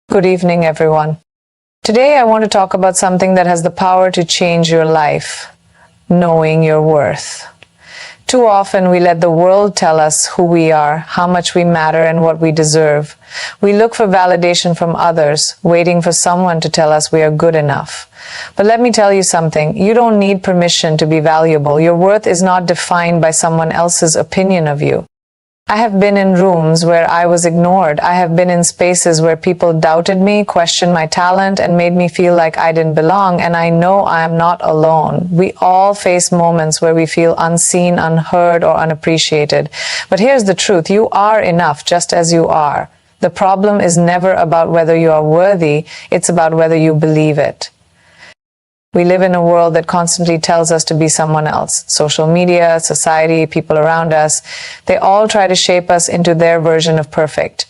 Good evening, everyone. Today I want to talk about something that has the power to change your life: knowing your worth. Too often we let the world tell us who we are, how much we matter, and what we deserve. We look for validation from others, waiting for someone to tell us we are good enough. But let me tell you something, you don't need permission to be valuable. Your worth is not defined by someone else's opinion of you. I have been in rooms where I was ignored. I have been in spaces where people doubted me, questioned my talent, and made me feel like I didn't belong, and I know I am not alone. We all face moments where we feel unseen, unheard, or unappreciated. But here's the truth, you are enough just as you are. The problem is never about whether you are worthy, it's about whether you believe it. We live in a world that constantly tells us to be someone else. Social media, society, people around us, they all try to shape us into their version of perfect.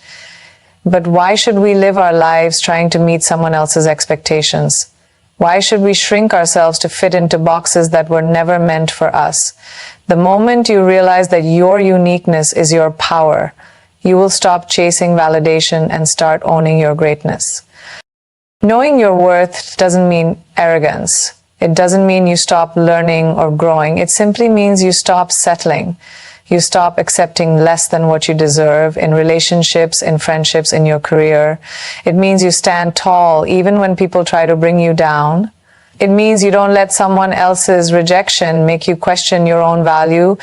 But why should we live our lives trying to meet someone else's expectations? Why should we shrink ourselves to fit into boxes that were never meant for us? The moment you realize that your uniqueness is your power, you will stop chasing validation and start owning your greatness. Knowing your worth doesn't mean arrogance. It doesn't mean you stop learning or growing. It simply means you stop settling. You stop accepting less than what you deserve in relationships, in friendships, in your career. It means you stand tall even when people try to bring you down. It means you don't let someone else's rejection make you question your own value.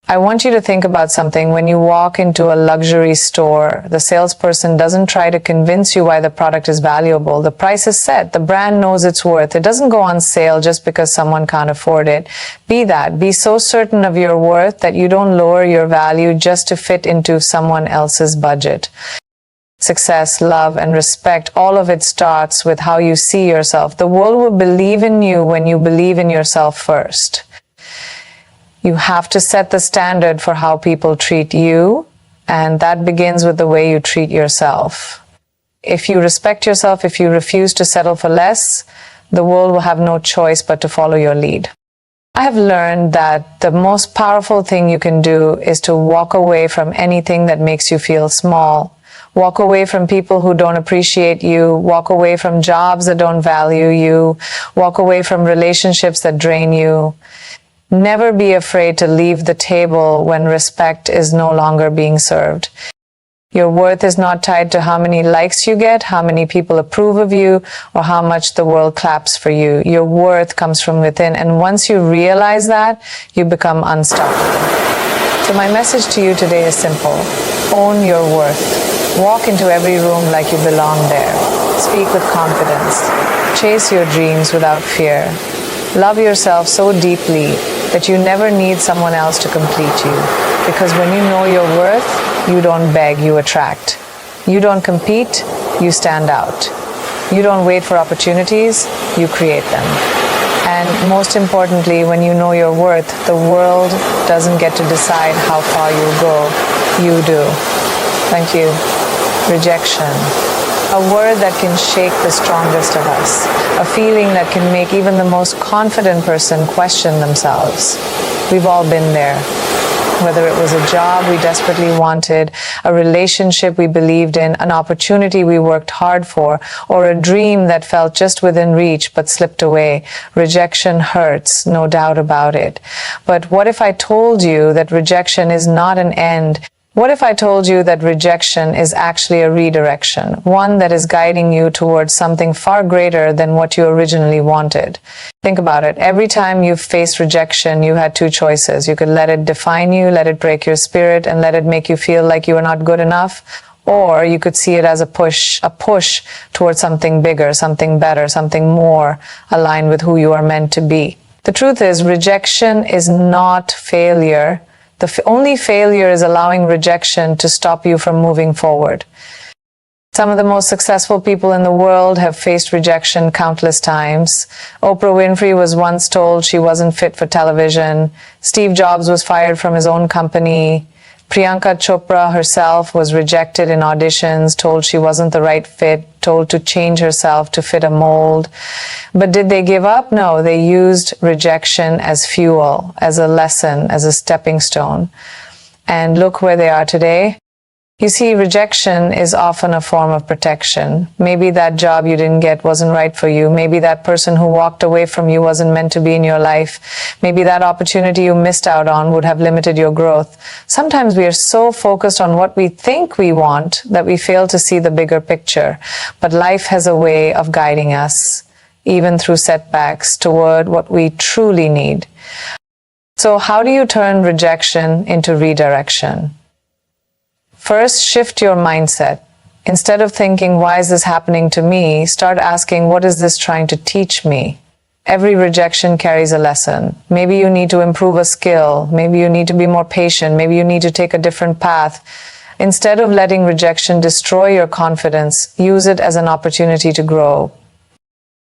I want you to think about something. When you walk into a luxury store, the salesperson doesn't try to convince you why the product is valuable. The price is set. The brand knows its worth. It doesn't go on sale just because someone can't afford it. Be that. Be so certain of your worth that you don't lower your value just to fit into someone else's budget. Success, love, and respect, all of it starts with how you see yourself. The world will believe in you when you believe in yourself first. You have to set the standard for how people treat you, and that begins with the way you treat yourself. If you respect yourself, if you refuse to settle for less, the world will have no choice but to follow your lead. I have learned that the most powerful thing you can do is to walk away from anything that makes you feel small. Walk away from people who don't appreciate you. Walk away from jobs that don't value you. Walk away from relationships that drain you. Never be afraid to leave the table when respect is no longer being served. Your worth is not tied to how many likes you get, how many people approve of you, or how much the world claps for you. Your worth comes from within, and once you realize that, you become unstoppable. So my message to you today is simple. Own your worth. Walk into every room like you belong there. Speak with confidence. Chase your dreams without fear. Love yourself so deeply that you never need someone else to complete you. Because when you know your worth, you don't beg, you attract. You don't compete, you stand out. You don't wait for opportunities, you create them. And most importantly, when you know your worth, the world doesn't get to decide how far you'll go. You do. Thank you. Rejection. A word that can shake the strongest of us. A feeling that can make even the most confident person question themselves. We've all been there. Whether it was a job we desperately wanted, a relationship we believed in, an opportunity we worked hard for, or a dream that felt just within reach but slipped away. Rejection hurts, no doubt about it. But what if I told you that rejection is not an end? What if I told you that rejection is actually a redirection, one that is guiding you towards something far greater than what you originally wanted? Think about it. Every time you've faced rejection, you had two choices. You could let it define you, let it break your spirit, and let it make you feel like you are not good enough. Or you could see it as a push towards something bigger, something better, something more aligned with who you are meant to be. The truth is, rejection is not failure. The only failure is allowing rejection to stop you from moving forward. Some of the most successful people in the world have faced rejection countless times. Oprah Winfrey was once told she wasn't fit for television. Steve Jobs was fired from his own company. Priyanka Chopra herself was rejected in auditions, told she wasn't the right fit, told to change herself to fit a mold. But did they give up? No, they used rejection as fuel, as a lesson, as a stepping stone. And look where they are today. You see, rejection is often a form of protection. Maybe that job you didn't get wasn't right for you. Maybe that person who walked away from you wasn't meant to be in your life. Maybe that opportunity you missed out on would have limited your growth. Sometimes we are so focused on what we think we want that we fail to see the bigger picture. But life has a way of guiding us, even through setbacks, toward what we truly need. So how do you turn rejection into redirection? First, shift your mindset. Instead of thinking, why is this happening to me? Start asking, what is this trying to teach me? Every rejection carries a lesson. Maybe you need to improve a skill. Maybe you need to be more patient. Maybe you need to take a different path. Instead of letting rejection destroy your confidence, use it as an opportunity to grow.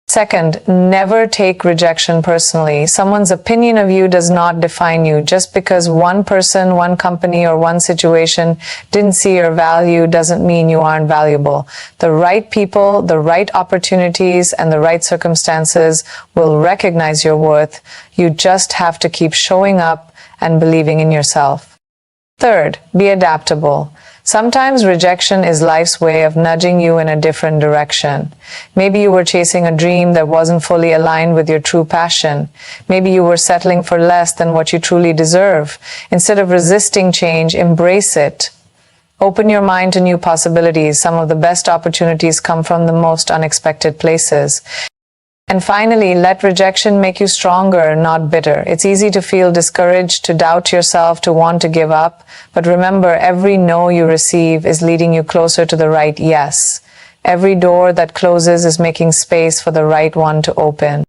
Second, never take rejection personally. Someone's opinion of you does not define you. Just because one person, one company, or one situation didn't see your value doesn't mean you aren't valuable. The right people, the right opportunities, and the right circumstances will recognize your worth. You just have to keep showing up and believing in yourself. Third, be adaptable. Sometimes rejection is life's way of nudging you in a different direction. Maybe you were chasing a dream that wasn't fully aligned with your true passion. Maybe you were settling for less than what you truly deserve. Instead of resisting change, embrace it. Open your mind to new possibilities. Some of the best opportunities come from the most unexpected places. And finally, let rejection make you stronger, not bitter. It's easy to feel discouraged, to doubt yourself, to want to give up. But remember, every no you receive is leading you closer to the right yes. Every door that closes is making space for the right one to open.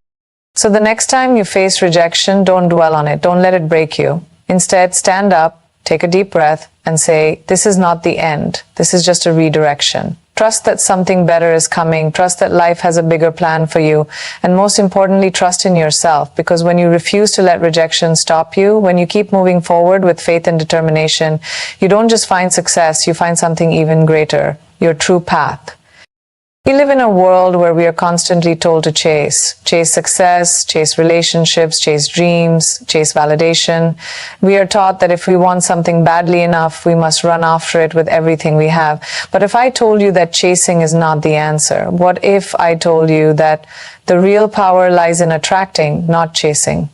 So the next time you face rejection, don't dwell on it. Don't let it break you. Instead, stand up, take a deep breath, and say, this is not the end. This is just a redirection. Trust that something better is coming. Trust that life has a bigger plan for you. And most importantly, trust in yourself, because when you refuse to let rejection stop you, when you keep moving forward with faith and determination, you don't just find success, you find something even greater, your true path. We live in a world where we are constantly told to chase success, chase relationships, chase dreams, chase validation. We are taught that if we want something badly enough, we must run after it with everything we have. But if I told you that chasing is not the answer, what if I told you that the real power lies in attracting, not chasing?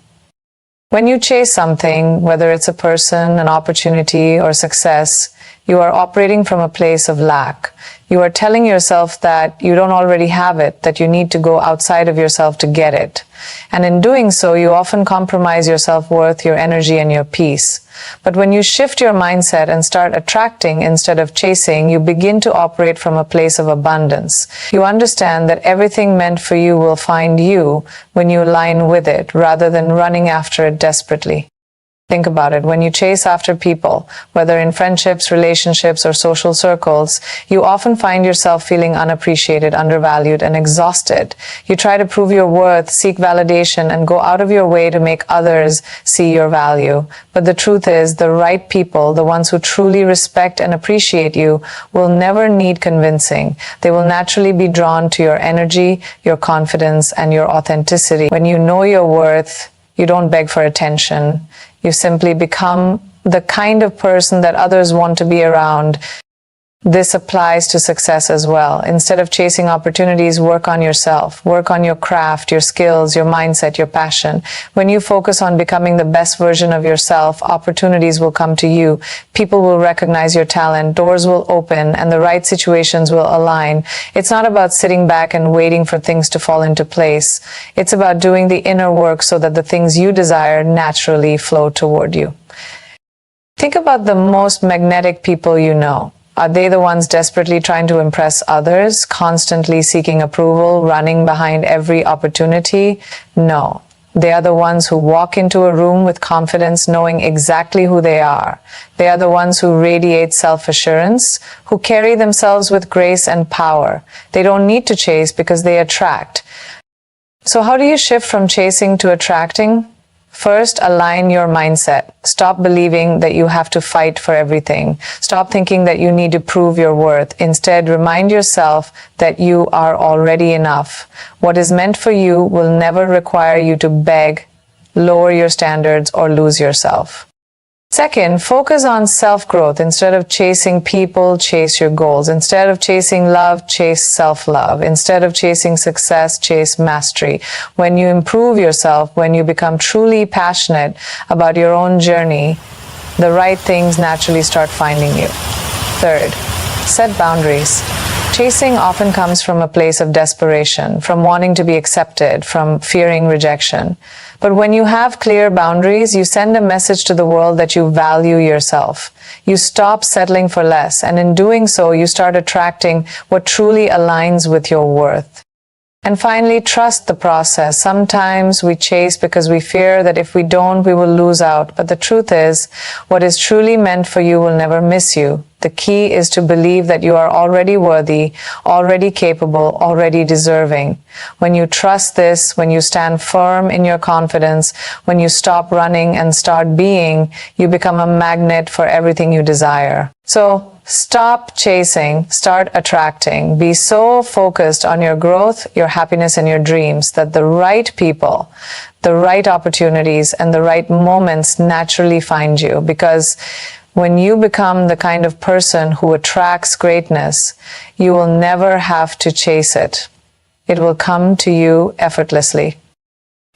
When you chase something, whether it's a person, an opportunity, or success, you are operating from a place of lack. You are telling yourself that you don't already have it, that you need to go outside of yourself to get it. And in doing so, you often compromise your self-worth, your energy, and your peace. But when you shift your mindset and start attracting instead of chasing, you begin to operate from a place of abundance. You understand that everything meant for you will find you when you align with it, rather than running after it desperately. Think about it. When you chase after people, whether in friendships, relationships, or social circles, you often find yourself feeling unappreciated, undervalued, and exhausted. You try to prove your worth, seek validation, and go out of your way to make others see your value. But the truth is, the right people, the ones who truly respect and appreciate you, will never need convincing. They will naturally be drawn to your energy, your confidence, and your authenticity. When you know your worth, you don't beg for attention. You simply become the kind of person that others want to be around. This applies to success as well. Instead of chasing opportunities, work on yourself. Work on your craft, your skills, your mindset, your passion. When you focus on becoming the best version of yourself, opportunities will come to you. People will recognize your talent. Doors will open, and the right situations will align. It's not about sitting back and waiting for things to fall into place. It's about doing the inner work so that the things you desire naturally flow toward you. Think about the most magnetic people you know. Are they the ones desperately trying to impress others, constantly seeking approval, running behind every opportunity? No. They are the ones who walk into a room with confidence, knowing exactly who they are. They are the ones who radiate self-assurance, who carry themselves with grace and power. They don't need to chase because they attract. So how do you shift from chasing to attracting? First, align your mindset. Stop believing that you have to fight for everything. Stop thinking that you need to prove your worth. Instead, remind yourself that you are already enough. What is meant for you will never require you to beg, lower your standards, or lose yourself. Second, focus on self-growth. Instead of chasing people, chase your goals. Instead of chasing love, chase self-love. Instead of chasing success, chase mastery. When you improve yourself, when you become truly passionate about your own journey, the right things naturally start finding you. Third, set boundaries. Chasing often comes from a place of desperation, from wanting to be accepted, from fearing rejection. But when you have clear boundaries, you send a message to the world that you value yourself. You stop settling for less, and in doing so, you start attracting what truly aligns with your worth. And finally, trust the process. Sometimes we chase because we fear that if we don't, we will lose out. But the truth is, what is truly meant for you will never miss you. The key is to believe that you are already worthy, already capable, already deserving. When you trust this, when you stand firm in your confidence, when you stop running and start being, you become a magnet for everything you desire. So stop chasing, start attracting. Be so focused on your growth, your happiness, and your dreams that the right people, the right opportunities, and the right moments naturally find you. Because when you become the kind of person who attracts greatness, you will never have to chase it. It will come to you effortlessly.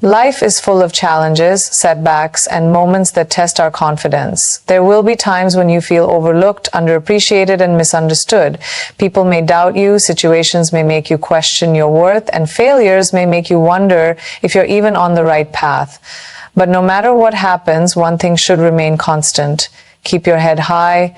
Life is full of challenges, setbacks, and moments that test our confidence. There will be times when you feel overlooked, underappreciated, and misunderstood. People may doubt you, situations may make you question your worth, and failures may make you wonder if you're even on the right path. But no matter what happens, one thing should remain constant. Keep your head high.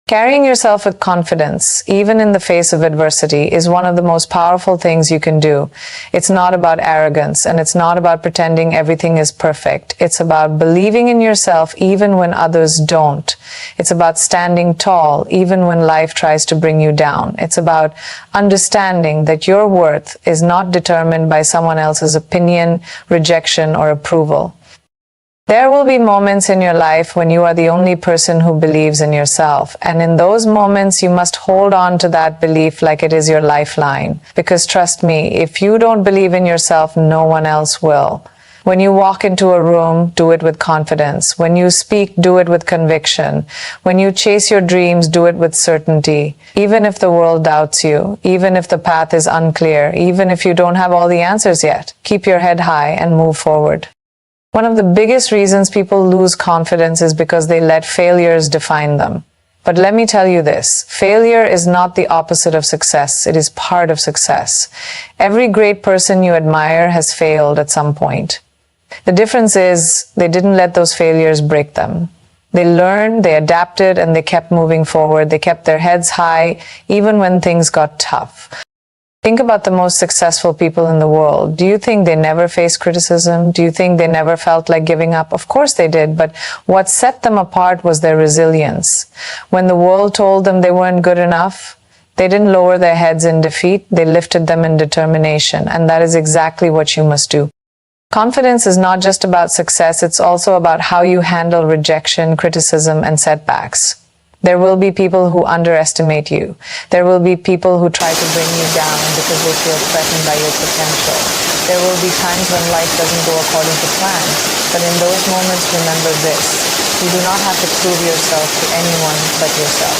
Carrying yourself with confidence, even in the face of adversity, is one of the most powerful things you can do. It's not about arrogance, and it's not about pretending everything is perfect. It's about believing in yourself even when others don't. It's about standing tall even when life tries to bring you down. It's about understanding that your worth is not determined by someone else's opinion, rejection, or approval. There will be moments in your life when you are the only person who believes in yourself. And in those moments, you must hold on to that belief like it is your lifeline. Because trust me, if you don't believe in yourself, no one else will. When you walk into a room, do it with confidence. When you speak, do it with conviction. When you chase your dreams, do it with certainty. Even if the world doubts you, even if the path is unclear, even if you don't have all the answers yet, keep your head high and move forward. One of the biggest reasons people lose confidence is because they let failures define them. But let me tell you this, failure is not the opposite of success. It is part of success. Every great person you admire has failed at some point. The difference is they didn't let those failures break them. They learned, they adapted, and they kept moving forward. They kept their heads high even when things got tough. Think about the most successful people in the world. Do you think they never faced criticism? Do you think they never felt like giving up? Of course they did, but what set them apart was their resilience. When the world told them they weren't good enough, they didn't lower their heads in defeat, they lifted them in determination, and that is exactly what you must do. Confidence is not just about success, it's also about how you handle rejection, criticism, and setbacks. There will be people who underestimate you. There will be people who try to bring you down because they feel threatened by your potential. There will be times when life doesn't go according to plan. But in those moments, remember this. You do not have to prove yourself to anyone but yourself.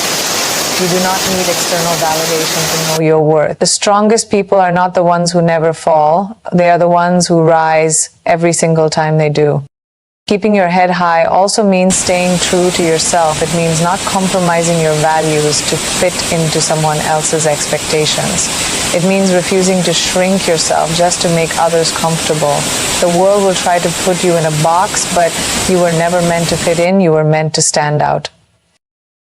You do not need external validation to know your worth. The strongest people are not the ones who never fall. They are the ones who rise every single time they do. Keeping your head high also means staying true to yourself. It means not compromising your values to fit into someone else's expectations. It means refusing to shrink yourself just to make others comfortable. The world will try to put you in a box, but you were never meant to fit in. You were meant to stand out.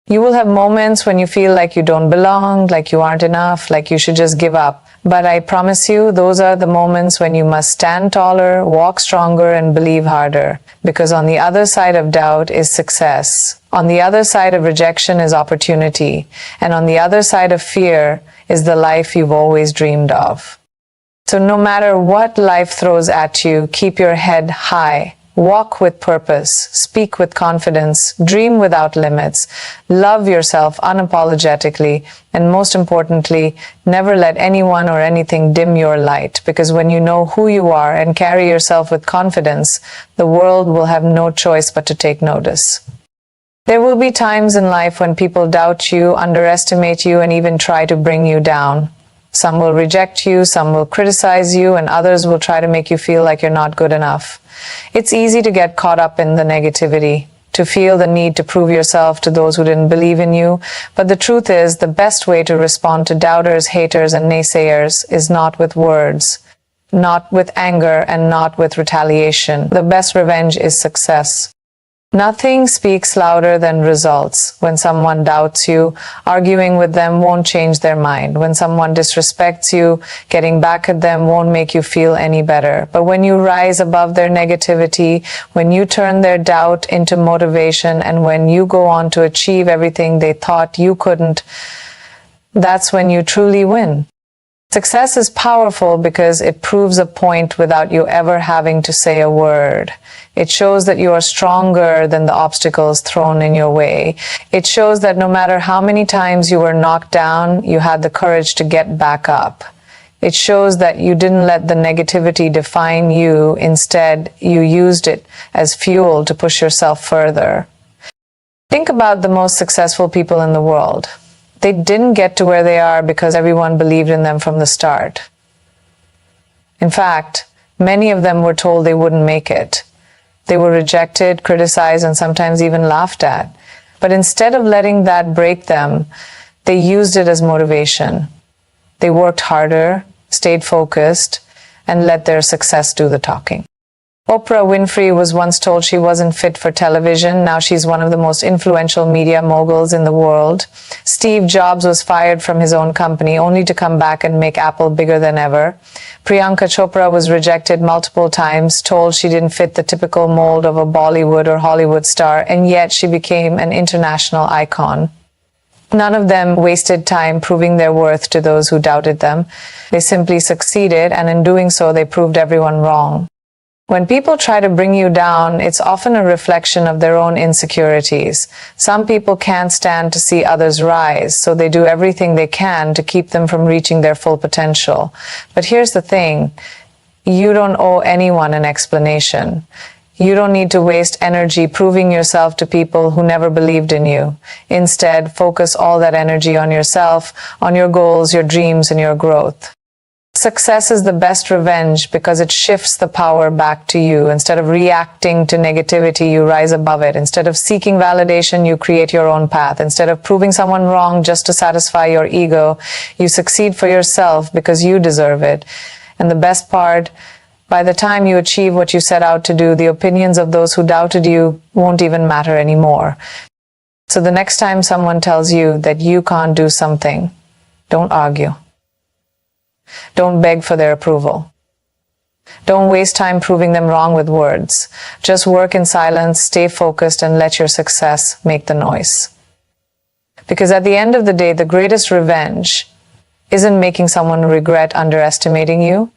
You will have moments when you feel like you don't belong, like you aren't enough, like you should just give up. But I promise you, those are the moments when you must stand taller, walk stronger, and believe harder. Because on the other side of doubt is success. On the other side of rejection is opportunity. And on the other side of fear is the life you've always dreamed of. So no matter what life throws at you, keep your head high. Walk with purpose, speak with confidence, dream without limits, love yourself unapologetically, and most importantly, never let anyone or anything dim your light, because when you know who you are and carry yourself with confidence, the world will have no choice but to take notice. There will be times in life when people doubt you, underestimate you, and even try to bring you down. Some will reject you, some will criticize you, and others will try to make you feel like you're not good enough. It's easy to get caught up in the negativity, to feel the need to prove yourself to those who didn't believe in you. But the truth is, the best way to respond to doubters, haters, and naysayers is not with words, not with anger, and not with retaliation. The best revenge is success. Nothing speaks louder than results. When someone doubts you, arguing with them won't change their mind. When someone disrespects you, getting back at them won't make you feel any better. But when you rise above their negativity, when you turn their doubt into motivation, and when you go on to achieve everything they thought you couldn't, that's when you truly win. Success is powerful because it proves a point without you ever having to say a word. It shows that you are stronger than the obstacles thrown in your way. It shows that no matter how many times you were knocked down, you had the courage to get back up. It shows that you didn't let the negativity define you. Instead, you used it as fuel to push yourself further. Think about the most successful people in the world. They didn't get to where they are because everyone believed in them from the start. In fact, many of them were told they wouldn't make it. They were rejected, criticized, and sometimes even laughed at. But instead of letting that break them, they used it as motivation. They worked harder, stayed focused, and let their success do the talking. Oprah Winfrey was once told she wasn't fit for television. Now she's one of the most influential media moguls in the world. Steve Jobs was fired from his own company only to come back and make Apple bigger than ever. Priyanka Chopra was rejected multiple times, told she didn't fit the typical mold of a Bollywood or Hollywood star, and yet she became an international icon. None of them wasted time proving their worth to those who doubted them. They simply succeeded, and in doing so, they proved everyone wrong. When people try to bring you down, it's often a reflection of their own insecurities. Some people can't stand to see others rise, so they do everything they can to keep them from reaching their full potential. But here's the thing, you don't owe anyone an explanation. You don't need to waste energy proving yourself to people who never believed in you. Instead, focus all that energy on yourself, on your goals, your dreams, and your growth. Success is the best revenge because it shifts the power back to you. Instead of reacting to negativity, you rise above it. Instead of seeking validation, you create your own path. Instead of proving someone wrong just to satisfy your ego, you succeed for yourself because you deserve it. And the best part, by the time you achieve what you set out to do, the opinions of those who doubted you won't even matter anymore. So the next time someone tells you that you can't do something, don't argue. Don't beg for their approval. Don't waste time proving them wrong with words. Just work in silence, stay focused, and let your success make the noise. Because at the end of the day, the greatest revenge isn't making someone regret underestimating you.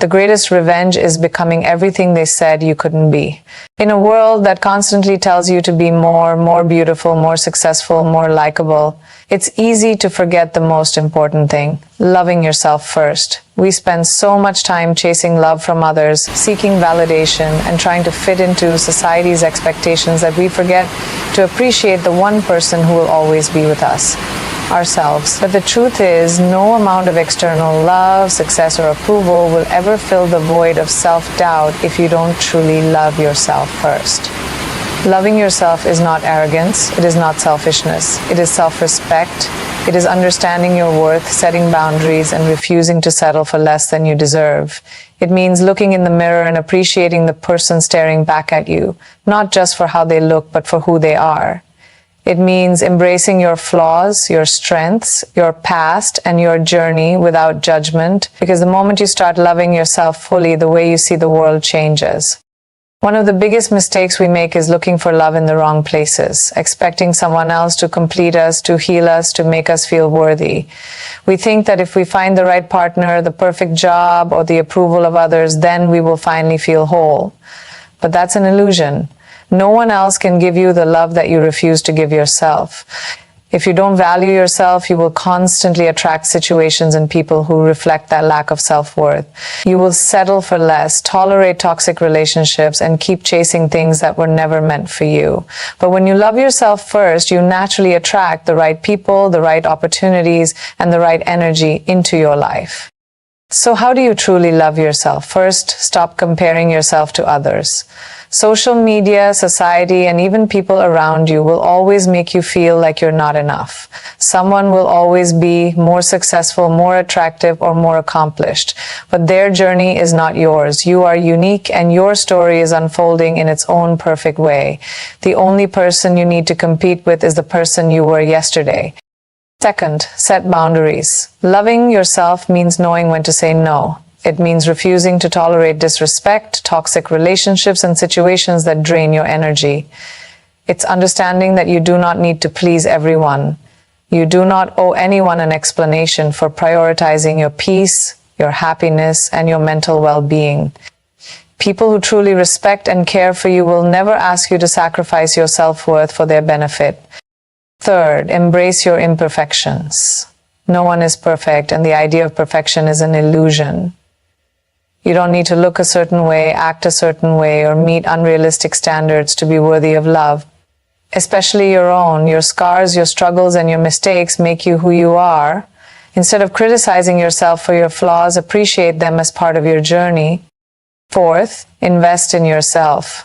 The greatest revenge is becoming everything they said you couldn't be. In a world that constantly tells you to be more beautiful, more successful, more likable, it's easy to forget the most important thing, loving yourself first. We spend so much time chasing love from others, seeking validation, and trying to fit into society's expectations that we forget to appreciate the one person who will always be with us, ourselves. But the truth is, no amount of external love, success, or approval will ever fill the void of self-doubt if you don't truly love yourself first. Loving yourself is not arrogance, it is not selfishness, it is self-respect, it is understanding your worth, setting boundaries, and refusing to settle for less than you deserve. It means looking in the mirror and appreciating the person staring back at you, not just for how they look, but for who they are. It means embracing your flaws, your strengths, your past, and your journey without judgment, because the moment you start loving yourself fully, the way you see the world changes. One of the biggest mistakes we make is looking for love in the wrong places, expecting someone else to complete us, to heal us, to make us feel worthy. We think that if we find the right partner, the perfect job, or the approval of others, then we will finally feel whole. But that's an illusion. No one else can give you the love that you refuse to give yourself. If you don't value yourself, you will constantly attract situations and people who reflect that lack of self-worth. You will settle for less, tolerate toxic relationships, and keep chasing things that were never meant for you. But when you love yourself first, you naturally attract the right people, the right opportunities, and the right energy into your life. So how do you truly love yourself? First, stop comparing yourself to others. Social media, society, and even people around you will always make you feel like you're not enough. Someone will always be more successful, more attractive, or more accomplished. But their journey is not yours. You are unique, and your story is unfolding in its own perfect way. The only person you need to compete with is the person you were yesterday. Second, set boundaries. Loving yourself means knowing when to say no. It means refusing to tolerate disrespect, toxic relationships, and situations that drain your energy. It's understanding that you do not need to please everyone. You do not owe anyone an explanation for prioritizing your peace, your happiness, and your mental well-being. People who truly respect and care for you will never ask you to sacrifice your self-worth for their benefit. Third, embrace your imperfections. No one is perfect, and the idea of perfection is an illusion. You don't need to look a certain way, act a certain way, or meet unrealistic standards to be worthy of love. Especially your own. Your scars, your struggles, and your mistakes make you who you are. Instead of criticizing yourself for your flaws, appreciate them as part of your journey. Fourth, invest in yourself.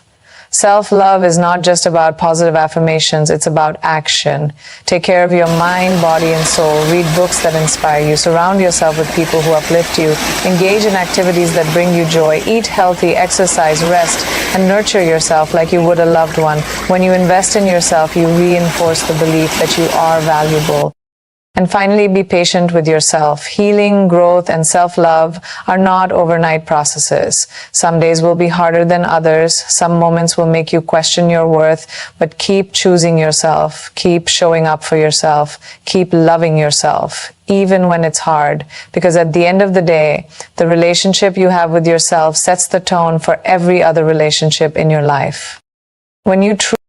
Self-love is not just about positive affirmations, it's about action. Take care of your mind, body, and soul. Read books that inspire you. Surround yourself with people who uplift you. Engage in activities that bring you joy. Eat healthy, exercise, rest, and nurture yourself like you would a loved one. When you invest in yourself, you reinforce the belief that you are valuable. And finally, be patient with yourself. Healing, growth, and self-love are not overnight processes. Some days will be harder than others. Some moments will make you question your worth, but keep choosing yourself. Keep showing up for yourself. Keep loving yourself, even when it's hard. Because at the end of the day, the relationship you have with yourself sets the tone for every other relationship in your life. When you truly